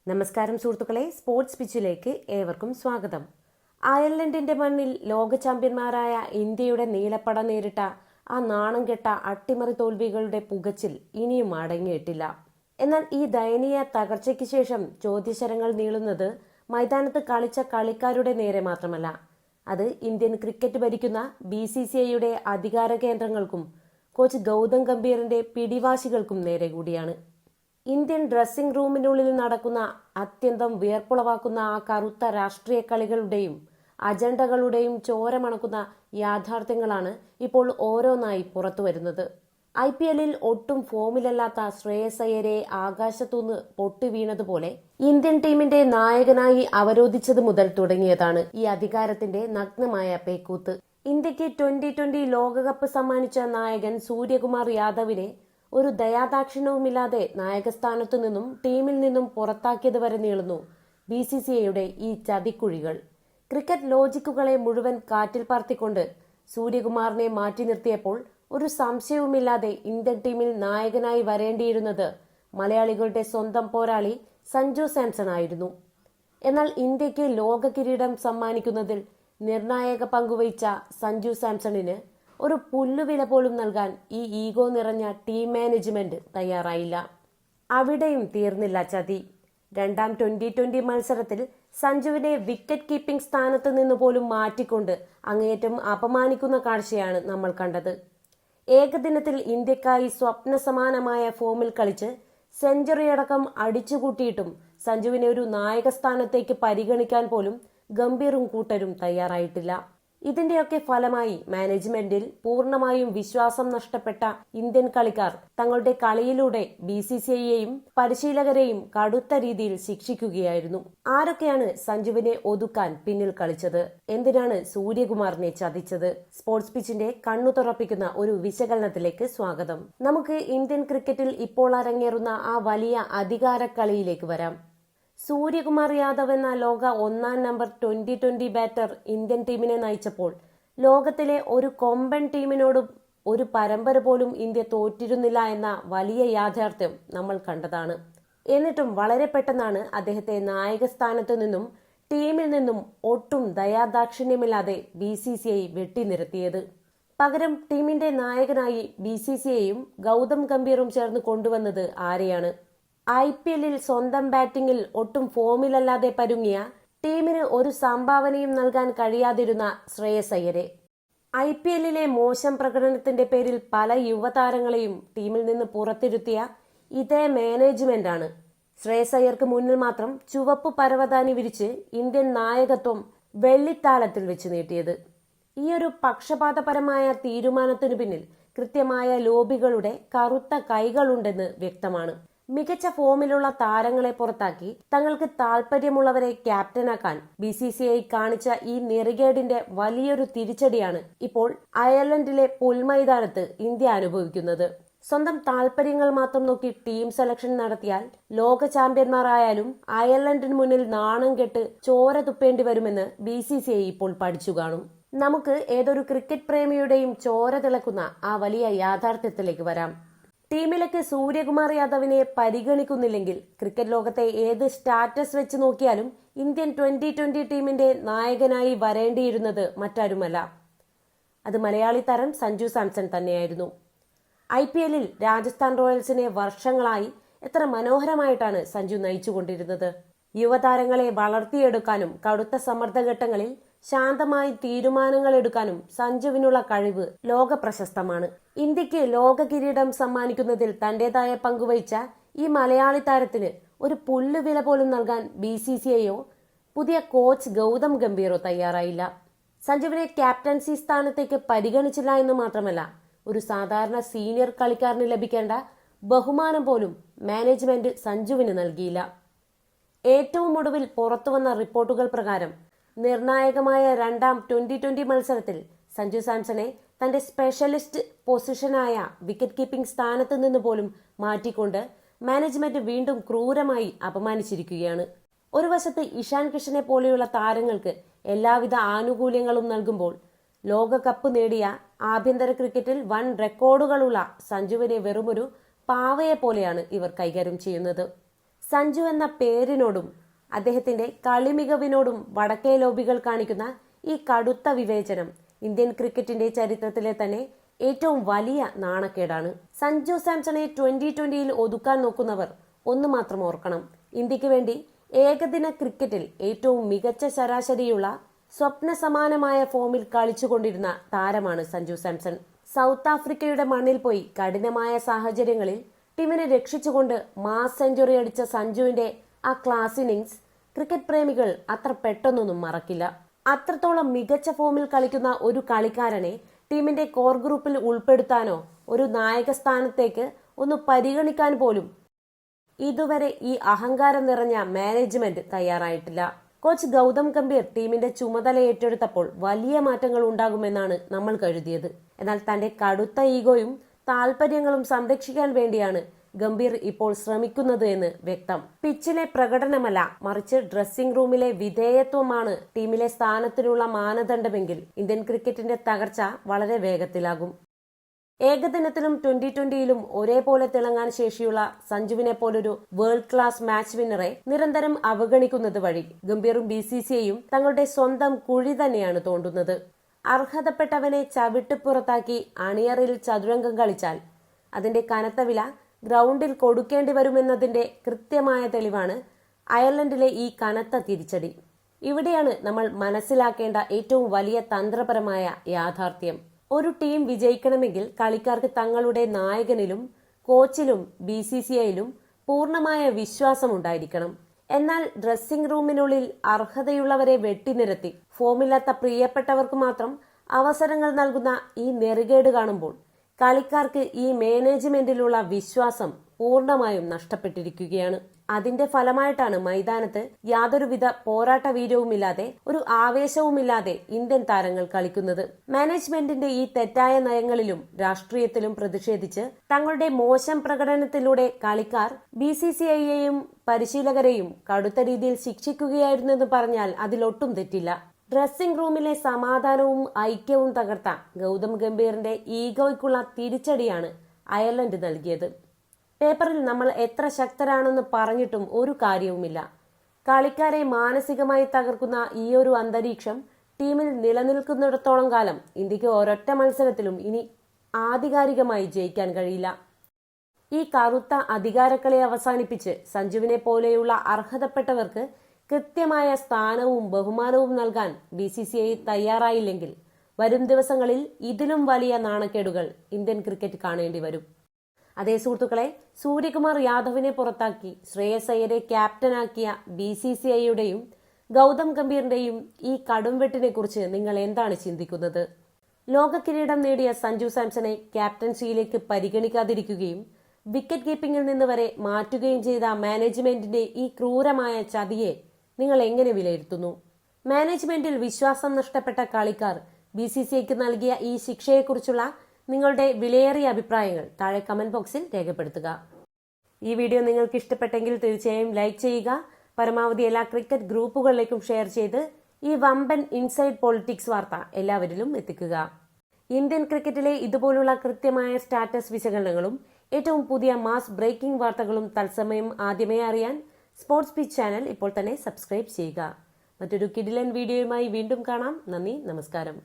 നമസ്കാരം സുഹൃത്തുക്കളെ, സ്പോർട്സ് പിച്ചിലേക്ക് ഏവർക്കും സ്വാഗതം. അയർലൻഡിന്റെ മണ്ണിൽ ലോക ചാമ്പ്യന്മാരായ ഇന്ത്യയുടെ നീലപ്പട നേരിട്ട ആ നാണം കെട്ട അട്ടിമറി തോൽവികളുടെ പുകച്ചിൽ ഇനിയും അടങ്ങിയിട്ടില്ല. എന്നാൽ ഈ ദയനീയ തകർച്ചയ്ക്ക് ശേഷം ചോദ്യശരങ്ങൾ നീളുന്നത് മൈതാനത്ത് കളിച്ച കളിക്കാരുടെ നേരെ മാത്രമല്ല, അത് ഇന്ത്യൻ ക്രിക്കറ്റ് ഭരിക്കുന്ന BCCIയുടെ അധികാര കേന്ദ്രങ്ങൾക്കും കോച്ച് ഗൗതം ഗംഭീറിന്റെ പിടിവാശികൾക്കും നേരെ കൂടിയാണ്. ഇന്ത്യൻ ഡ്രസ്സിംഗ് റൂമിനുള്ളിൽ നടക്കുന്ന അത്യന്തം വിയർപ്പുളവാക്കുന്ന ആ കറുത്ത രാഷ്ട്രീയ കളികളുടെയും അജണ്ടകളുടെയും ചോരമണക്കുന്ന യാഥാർത്ഥ്യങ്ങളാണ് ഇപ്പോൾ ഓരോന്നായി പുറത്തു വരുന്നത്. IPLൽ ഒട്ടും ഫോമിലല്ലാത്ത ശ്രേയസ് അയ്യരെ ആകാശത്തുനിന്ന് പൊട്ടി വീണതുപോലെ ഇന്ത്യൻ ടീമിന്റെ നായകനായി അവരോധിച്ചത് മുതൽ തുടങ്ങിയതാണ് ഈ അധികാരത്തിന്റെ നഗ്നമായ പേക്കൂത്ത്. ഇന്ത്യക്ക് 2020 ലോകകപ്പ് സമ്മാനിച്ച നായകൻ സൂര്യകുമാർ യാദവിനെ ഒരു ദയാദാക്ഷിണ്യവുമില്ലാതെ നായകസ്ഥാനത്തു നിന്നും ടീമിൽ നിന്നും പുറത്താക്കിയത് വരെ നീളുന്നു BCCIയുടെ ഈ ചതിക്കുഴികൾ. ക്രിക്കറ്റ് ലോജിക്കുകളെ മുഴുവൻ കാറ്റിൽ പറത്തിക്കൊണ്ട് സൂര്യകുമാറിനെ മാറ്റി നിർത്തിയപ്പോൾ ഒരു സംശയവുമില്ലാതെ ഇന്ത്യൻ ടീമിൽ നായകനായി വരേണ്ടിയിരുന്നത് മലയാളികളുടെ സ്വന്തം പോരാളി സഞ്ജു സാംസൺ ആയിരുന്നു. എന്നാൽ ഇന്ത്യക്ക് ലോക കിരീടം സമ്മാനിക്കുന്നതിൽ നിർണായക പങ്കുവഹിച്ച സഞ്ജു സാംസണിന് ഒരു പുല്ലുവില പോലും നൽകാൻ ഈ ഈഗോ നിറഞ്ഞ ടീം മാനേജ്മെന്റ് തയ്യാറായില്ല. അവിടെയും തീർന്നില്ല ചതി. രണ്ടാം 2020 മത്സരത്തിൽ സഞ്ജുവിനെ വിക്കറ്റ് കീപ്പിംഗ് സ്ഥാനത്ത് നിന്ന് പോലും മാറ്റിക്കൊണ്ട് അങ്ങേയറ്റം അപമാനിക്കുന്ന കാഴ്ചയാണ് നമ്മൾ കണ്ടത്. ഏകദിനത്തിൽ ഇന്ത്യക്കായി സ്വപ്ന സമാനമായ ഫോമിൽ കളിച്ച് സെഞ്ചുറിയടക്കം അടിച്ചുകൂട്ടിയിട്ടും സഞ്ജുവിനെ ഒരു നായക സ്ഥാനത്തേക്ക് പരിഗണിക്കാൻ പോലും ഗംഭീറും കൂട്ടരും തയ്യാറായിട്ടില്ല. ഇതിന്റെയൊക്കെ ഫലമായി മാനേജ്മെന്റിൽ പൂർണ്ണമായും വിശ്വാസം നഷ്ടപ്പെട്ട ഇന്ത്യൻ കളിക്കാർ തങ്ങളുടെ കളിയിലൂടെ BCCIയെയും പരിശീലകരെയും കടുത്ത രീതിയിൽ ശിക്ഷിക്കുകയായിരുന്നു. ആരൊക്കെയാണ് സഞ്ജുവിനെ ഒതുക്കാൻ പിന്നിൽ കളിച്ചത്? എന്തിനാണ് സൂര്യകുമാറിനെ ചതിച്ചത്? സ്പോർട്സ് പിച്ചിന്റെ കണ്ണു തുറപ്പിക്കുന്ന ഒരു വിശകലനത്തിലേക്ക് സ്വാഗതം. നമുക്ക് ഇന്ത്യൻ ക്രിക്കറ്റിൽ ഇപ്പോൾ അരങ്ങേറുന്ന ആ വലിയ അധികാര കളിയിലേക്ക് വരാം. സൂര്യകുമാർ യാദവ് എന്ന ലോക 1-ാം നമ്പർ 2020 ബാറ്റർ ഇന്ത്യൻ ടീമിനെ നയിച്ചപ്പോൾ ലോകത്തിലെ ഒരു കൊമ്പൻ ടീമിനോടും ഒരു പരമ്പര പോലും ഇന്ത്യ തോറ്റിരുന്നില്ല എന്ന വലിയ യാഥാർത്ഥ്യം നമ്മൾ കണ്ടതാണ്. എന്നിട്ടും വളരെ പെട്ടെന്നാണ് അദ്ദേഹത്തെ നായക സ്ഥാനത്തു നിന്നും ടീമിൽ നിന്നും ഒട്ടും ദയാദാക്ഷിണ്യമില്ലാതെ BCCI വെട്ടിനിരത്തിയത്. പകരം ടീമിന്റെ നായകനായി BCCIയും ഗൗതം ഗംഭീറും ചേർന്ന് കൊണ്ടുവന്നത് ആരെയാണ്? IPLൽ സ്വന്തം ബാറ്റിംഗിൽ ഒട്ടും ഫോമിലല്ലാതെ പരുങ്ങിയ ടീമിന് ഒരു സംഭാവനയും നൽകാൻ കഴിയാതിരുന്ന ശ്രേയസ് അയ്യരെ. IPLലെ മോശം പ്രകടനത്തിന്റെ പേരിൽ പല യുവതാരങ്ങളെയും ടീമിൽ നിന്ന് പുറത്തിരുത്തിയ ഇതേ മാനേജ്മെന്റാണ് ശ്രേയസ് അയ്യർക്ക് മുന്നിൽ മാത്രം ചുവപ്പ് പരവതാനി വിരിച്ച് ഇന്ത്യൻ നായകത്വം വെള്ളിത്താലത്തിൽ വെച്ച് നീട്ടിയത്. ഈ ഒരു പക്ഷപാതപരമായ തീരുമാനത്തിനു പിന്നിൽ കൃത്യമായ ലോബികളുടെ കറുത്ത കൈകളുണ്ടെന്ന് വ്യക്തമാണ്. മികച്ച ഫോമിലുള്ള താരങ്ങളെ പുറത്താക്കി തങ്ങൾക്ക് താല്പര്യമുള്ളവരെ ക്യാപ്റ്റനാക്കാൻ BCCI കാണിച്ച ഈ നെറികേടിന്റെ വലിയൊരു തിരിച്ചടിയാണ് ഇപ്പോൾ അയർലൻഡിലെ പുൽമൈതാനത്ത് ഇന്ത്യ അനുഭവിക്കുന്നത്. സ്വന്തം താല്പര്യങ്ങൾ മാത്രം നോക്കി ടീം സെലക്ഷൻ നടത്തിയാൽ ലോക ചാമ്പ്യന്മാരായാലും അയർലൻഡിന് മുന്നിൽ നാണം കെട്ട് ചോര തുപ്പേണ്ടി വരുമെന്ന് BCCI ഇപ്പോൾ പഠിച്ചു കാണും. നമുക്ക് ഏതൊരു ക്രിക്കറ്റ് പ്രേമിയുടെയും ചോര തിളക്കുന്ന ആ വലിയ യാഥാർത്ഥ്യത്തിലേക്ക് വരാം. ടീമിലേക്ക് സൂര്യകുമാർ യാദവിനെ പരിഗണിക്കുന്നില്ലെങ്കിൽ ക്രിക്കറ്റ് ലോകത്തെ ഏത് സ്റ്റാറ്റസ് വെച്ച് നോക്കിയാലും ഇന്ത്യൻ 2020 ടീമിന്റെ നായകനായി വരേണ്ടിയിരുന്നത് മറ്റാരുമല്ല, അത് മലയാളി താരം സഞ്ജു സാംസൺ തന്നെയായിരുന്നു. IPLൽ രാജസ്ഥാൻ റോയൽസിനെ വർഷങ്ങളായി എത്ര മനോഹരമായിട്ടാണ് സഞ്ജു നയിച്ചുകൊണ്ടിരുന്നത്. യുവതാരങ്ങളെ വളർത്തിയെടുക്കാനും കടുത്ത സമ്മർദ്ദഘട്ടങ്ങളിൽ ശാന്തമായി തീരുമാനങ്ങൾ എടുക്കാനും സഞ്ജുവിനുള്ള കഴിവ് ലോക പ്രശസ്തമാണ്. ഇന്ത്യക്ക് ലോക കിരീടം സമ്മാനിക്കുന്നതിൽ തന്റേതായ പങ്കുവഹിച്ച ഈ മലയാളി താരത്തിന് ഒരു പുല്ലുവില പോലും നൽകാൻ BCCIയോ പുതിയ കോച്ച് ഗൗതം ഗംഭീറോ തയ്യാറായില്ല. സഞ്ജുവിനെ ക്യാപ്റ്റൻസി സ്ഥാനത്തേക്ക് പരിഗണിച്ചില്ല എന്ന് മാത്രമല്ല, ഒരു സാധാരണ സീനിയർ കളിക്കാരന് ലഭിക്കേണ്ട ബഹുമാനം പോലും മാനേജ്മെന്റ് സഞ്ജുവിന് നൽകിയില്ല. ഏറ്റവും ഒടുവിൽ പുറത്തുവന്ന റിപ്പോർട്ടുകൾ പ്രകാരം നിർണായകമായ രണ്ടാം 2020 മത്സരത്തിൽ സഞ്ജു സാംസണെ തന്റെ സ്പെഷ്യലിസ്റ്റ് പൊസിഷനായ വിക്കറ്റ് കീപ്പിംഗ് സ്ഥാനത്ത് നിന്ന് പോലും മാറ്റിക്കൊണ്ട് മാനേജ്മെന്റ് വീണ്ടും ക്രൂരമായി അപമാനിച്ചിരിക്കുകയാണ്. ഒരു വശത്ത് ഇഷാൻ കിഷനെ പോലെയുള്ള താരങ്ങൾക്ക് എല്ലാവിധ ആനുകൂല്യങ്ങളും നൽകുമ്പോൾ ലോകകപ്പ് നേടിയ ആഭ്യന്തര ക്രിക്കറ്റിൽ വൻ റെക്കോർഡുകളുള്ള സഞ്ജുവിനെ വെറുമൊരു പാവയെ പോലെയാണ് ഇവർ കൈകാര്യം ചെയ്യുന്നത്. സഞ്ജു എന്ന പേരിനോടും അദ്ദേഹത്തിന്റെ കളിമികവിനോടും വടക്കേ ലോബികൾ കാണിക്കുന്ന ഈ കടുത്ത വിവേചനം ഇന്ത്യൻ ക്രിക്കറ്റിന്റെ ചരിത്രത്തിലെ തന്നെ ഏറ്റവും വലിയ നാണക്കേടാണ്. സഞ്ജു സാംസണെ 2020-ൽ ഒതുക്കാൻ നോക്കുന്നവർ ഒന്ന് മാത്രം ഓർക്കണം. ഇന്ത്യക്ക് വേണ്ടി ഏകദിന ക്രിക്കറ്റിൽ ഏറ്റവും മികച്ച ശരാശരിയുള്ള സ്വപ്ന സമാനമായ ഫോമിൽ കളിച്ചുകൊണ്ടിരുന്ന താരമാണ് സഞ്ജു സാംസൺ. സൗത്ത് ആഫ്രിക്കയുടെ മണ്ണിൽ പോയി കഠിനമായ സാഹചര്യങ്ങളിൽ ടീമിനെ രക്ഷിച്ചുകൊണ്ട് മാസ് സെഞ്ചുറി അടിച്ച സഞ്ജുവിന്റെ ആ ക്ലാസ് ഇന്നിംഗ്സ് ക്രിക്കറ്റ് പ്രേമികൾ അത്ര പെട്ടെന്നൊന്നും മറക്കില്ല. അത്രത്തോളം മികച്ച ഫോമിൽ കളിക്കുന്ന ഒരു കളിക്കാരനെ ടീമിന്റെ കോർ ഗ്രൂപ്പിൽ ഉൾപ്പെടുത്താനോ ഒരു നായക സ്ഥാനത്തേക്ക് ഒന്ന് പരിഗണിക്കാൻ പോലും ഇതുവരെ ഈ അഹങ്കാരം നിറഞ്ഞ മാനേജ്മെന്റ് തയ്യാറായിട്ടില്ല. കോച്ച് ഗൗതം ഗംഭീർ ടീമിന്റെ ചുമതല ഏറ്റെടുത്തപ്പോൾ വലിയ മാറ്റങ്ങൾ ഉണ്ടാകുമെന്നാണ് നമ്മൾ കരുതിയത്. എന്നാൽ തന്റെ കടുത്ത ഈഗോയും താല്പര്യങ്ങളും സംരക്ഷിക്കാൻ വേണ്ടിയാണ് ഗംഭീർ ഇപ്പോൾ ശ്രമിക്കുന്നത് എന്ന് വ്യക്തം. പിച്ചിലെ പ്രകടനമല്ല, മറിച്ച് ഡ്രസ്സിംഗ് റൂമിലെ വിധേയത്വമാണ് ടീമിലെ സ്ഥാനത്തിനുള്ള മാനദണ്ഡമെങ്കിൽ ഇന്ത്യൻ ക്രിക്കറ്റിന്റെ തകർച്ച വളരെ വേഗത്തിലാകും. ഏകദിനത്തിലും 2020-ലും ഒരേപോലെ തിളങ്ങാൻ ശേഷിയുള്ള സഞ്ജുവിനെ പോലൊരു വേൾഡ് ക്ലാസ് മാച്ച് വിന്നറെ നിരന്തരം അവഗണിക്കുന്നത് വഴി ഗംഭീറും BCCIയും തങ്ങളുടെ സ്വന്തം കുഴി തന്നെയാണ് തോണ്ടുന്നത്. അർഹതപ്പെട്ടവനെ ചവിട്ടിപ്പുറത്താക്കി അണിയറിൽ ചതുരംഗം കളിച്ചാൽ അതിന്റെ കനത്ത വില ഗ്രൗണ്ടിൽ കൊടുക്കേണ്ടി വരുമെന്നതിന്റെ കൃത്യമായ തെളിവാണ് അയർലൻഡിലെ ഈ കനത്ത തിരിച്ചടി. ഇവിടെയാണ് നമ്മൾ മനസ്സിലാക്കേണ്ട ഏറ്റവും വലിയ തന്ത്രപരമായ യാഥാർത്ഥ്യം. ഒരു ടീം വിജയിക്കണമെങ്കിൽ കളിക്കാർക്ക് തങ്ങളുടെ നായകനിലും കോച്ചിലും BCCIയിലും പൂർണ്ണമായ വിശ്വാസമുണ്ടായിരിക്കണം. എന്നാൽ ഡ്രസ്സിംഗ് റൂമിനുള്ളിൽ അർഹതയുള്ളവരെ വെട്ടിനിരത്തി ഫോമില്ലാത്ത പ്രിയപ്പെട്ടവർക്ക് മാത്രം അവസരങ്ങൾ നൽകുന്ന ഈ നെറുകേട് കാണുമ്പോൾ കളിക്കാർക്ക് ഈ മാനേജ്മെന്റിലുള്ള വിശ്വാസം പൂർണ്ണമായും നഷ്ടപ്പെട്ടിരിക്കുകയാണ്. അതിന്റെ ഫലമായിട്ടാണ് മൈതാനത്ത് യാതൊരുവിധ പോരാട്ട വീര്യവുമില്ലാതെ ഒരു ആവേശവുമില്ലാതെ ഇന്ത്യൻ താരങ്ങൾ കളിക്കുന്നത്. മാനേജ്മെന്റിന്റെ ഈ തെറ്റായ നയങ്ങളിലും രാഷ്ട്രീയത്തിലും പ്രതിഷേധിച്ച് തങ്ങളുടെ മോശം പ്രകടനത്തിലൂടെ കളിക്കാർ BCCIയെയും പരിശീലകരെയും കടുത്ത രീതിയിൽ ശിക്ഷിക്കുകയായിരുന്നെന്ന് പറഞ്ഞാൽ അതിലൊട്ടും തെറ്റില്ല. ഡ്രസ്സിംഗ് റൂമിലെ സമാധാനവും ഐക്യവും തകർത്ത ഗൗതം ഗംഭീറിന്റെ ഈഗോയ്ക്കുള്ള തിരിച്ചടിയാണ് അയർലൻഡ് നൽകിയത്. പേപ്പറിൽ നമ്മൾ എത്ര ശക്തരാണെന്ന് പറഞ്ഞിട്ടും ഒരു കാര്യവുമില്ല. കളിക്കാരെ മാനസികമായി തകർക്കുന്ന ഈ ഒരു അന്തരീക്ഷം ടീമിൽ നിലനിൽക്കുന്നിടത്തോളം കാലം ഇന്ത്യക്ക് ഒരൊറ്റ മത്സരത്തിലും ഇനി ആധികാരികമായി ജയിക്കാൻ കഴിയില്ല. ഈ കറുത്ത അധികാരക്കളി അവസാനിപ്പിച്ച് സഞ്ജുവിനെ പോലെയുള്ള അർഹതപ്പെട്ടവർക്ക് കൃത്യമായ സ്ഥാനവും ബഹുമാനവും നൽകാൻ BCCI തയ്യാറായില്ലെങ്കിൽ വരും ദിവസങ്ങളിൽ ഇതിലും വലിയ നാണക്കേടുകൾ ഇന്ത്യൻ ക്രിക്കറ്റ് കാണേണ്ടി വരും. അതേ സുഹൃത്തുക്കളെ, സൂര്യകുമാർ യാദവിനെ പുറത്താക്കി ശ്രേയസ് അയ്യരെ ക്യാപ്റ്റനാക്കിയ BCCIയുടെയും ഗൗതം ഗംഭീറിന്റെയും ഈ കടുംവെട്ടിനെ കുറിച്ച് നിങ്ങൾ എന്താണ് ചിന്തിക്കുന്നത്? ലോക കിരീടം നേടിയ സഞ്ജു സാംസണെ ക്യാപ്റ്റൻസിയിലേക്ക് പരിഗണിക്കാതിരിക്കുകയും വിക്കറ്റ് കീപ്പിംഗിൽ നിന്ന് വരെ മാറ്റുകയും ചെയ്ത മാനേജ്മെന്റിന്റെ ഈ ക്രൂരമായ ചതിയെ നിങ്ങൾ എങ്ങനെ വിലയിരുത്തുന്നു? മാനേജ്മെന്റിൽ വിശ്വാസം നഷ്ടപ്പെട്ട കളിക്കാർ BCCIക്ക് നൽകിയ ഈ ശിക്ഷയെക്കുറിച്ചുള്ള നിങ്ങളുടെ വിലയേറിയ അഭിപ്രായങ്ങൾ താഴെ കമന്റ് ബോക്സിൽ രേഖപ്പെടുത്തുക. ഈ വീഡിയോ നിങ്ങൾക്ക് ഇഷ്ടപ്പെട്ടെങ്കിൽ തീർച്ചയായും ലൈക്ക് ചെയ്യുക. പരമാവധി എല്ലാ ക്രിക്കറ്റ് ഗ്രൂപ്പുകളിലേക്കും ഷെയർ ചെയ്ത് ഈ വമ്പൻ ഇൻസൈഡ് പൊളിറ്റിക്സ് വാർത്ത എല്ലാവരിലും എത്തിക്കുക. ഇന്ത്യൻ ക്രിക്കറ്റിലെ ഇതുപോലുള്ള കൃത്യമായ സ്റ്റാറ്റസ് വിശകലനങ്ങളും ഏറ്റവും പുതിയ മാസ് ബ്രേക്കിംഗ് വാർത്തകളും തത്സമയം ആദ്യമേ അറിയാൻ സ്പോർട്സ് പിച്ച് ചാനൽ ഇപ്പോൾ തന്നെ സബ്സ്ക്രൈബ് ചെയ്യുക. മറ്റൊരു കിടിലൻ വീഡിയോയുമായി വീണ്ടും കാണാം. നന്ദി, നമസ്കാരം.